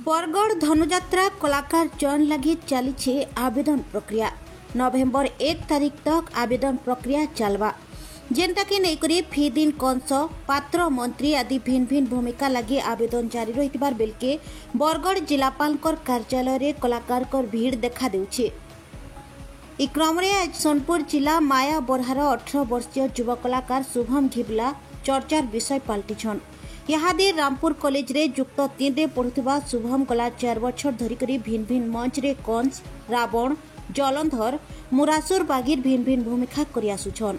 बरगढ़ धनुजात्रा कलाकार चयन लगी चली आवेदन प्रक्रिया। नवेम्बर 1 तारीख तक आवेदन प्रक्रिया चलवा जेनटा कि नहींकरी फी दिन कंस पात्र मंत्री आदि भिन्न भिन्न भूमिका लगी आवेदन जारी रही बेलके बरगढ़ जिलापाल कार्यालय रे कलाकार भीड़ देखा देउछे। इ क्रम रे आज सोनपुर जिला माया बरहार 18 वर्षीय युवा कलाकार शुभम घिबला चर्चार विषय पलटिछन। यहादे रामपुर कॉलेज रे युक्त 3 रे पढ़ुवा शुभम गला 4 वर्ष धरिकरी भिन्न भिन्न मंच रे कंस रावण जलंधर मुरासुर बागीर भिन्न भिन्न भूमिका करि आसुछन।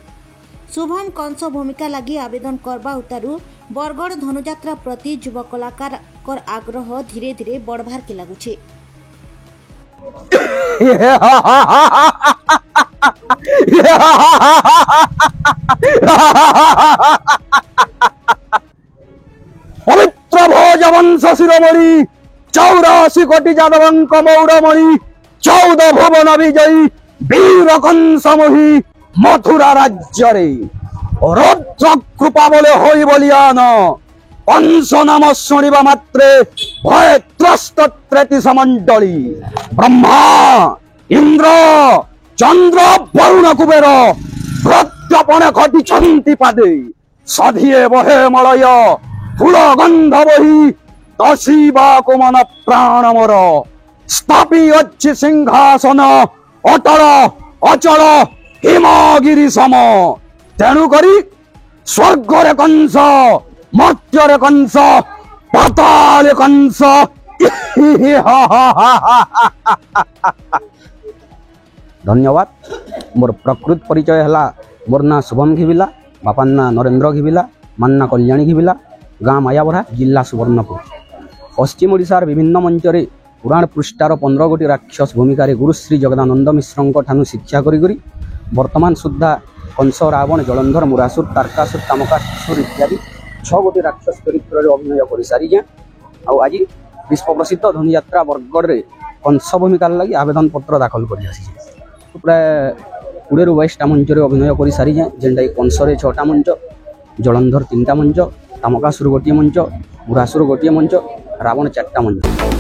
शुभम कंस भूमिका लगी आवेदन करबा उतारू बरगढ़ धनुजात्रा प्रति युवा कलाकार आग्रह धीरे धीरे बढ़बार के लगुछे। पवित्र भोजवंश शिरोमणि 84 कोटि जादवंक मौड़मणि 14 भुवन विजयी वीर कंसमोही मथुरा राज्य रुद्र कृपा बोले होई बलियान कंस नाम शुणिबा मात्रे भय त्रस्त 33 मंडली ब्रह्मा इंद्र चंद्र वरुण कुबेर प्रत्यपण घटी पादे सधिए बहे मलय फूल गंध बही दशिबा मन प्राण मोर स्थापी अच्छी सिंहासन अटल अचल हिमगिरी सम तेणु करी स्वर्ग रे कंस मर्त्य रे कंस पाताल कंस। धन्यवाद। मोर प्रकृत परिचय है मोर ना शुभम घिबिला बापा ना नरेंद्र घिबिला मान्ना कल्याणी घिबिला गाँ मायाबरा जिला सुवर्णपुर। पश्चिम ओडिशार विभिन्न मंचरे पुराण पृष्ठार 15 गोटी राक्षस भूमिका गुरुश्री जगदानंद मिश्र ठानु शिक्षा करी वर्तमान सुद्धा कंस रावण जलंधर मुरासुर तारकासुर तामकासुर इत्यादि 6 गोटी राक्षस चरित्र अभिनय कर सारी आज विश्व प्रसिद्ध धनुजात्रा बरगढ़ रे कंस भूमिका लगी आवेदन पत्र दाखल कर प्राय 20-22टा मंच अभिनय कर सारी जेनटा कंस 6टा मंच जलंधर 3टा मंच तामकासुर गोटे मंच मुरासुर गोटे मंच रावण 4टा मंच।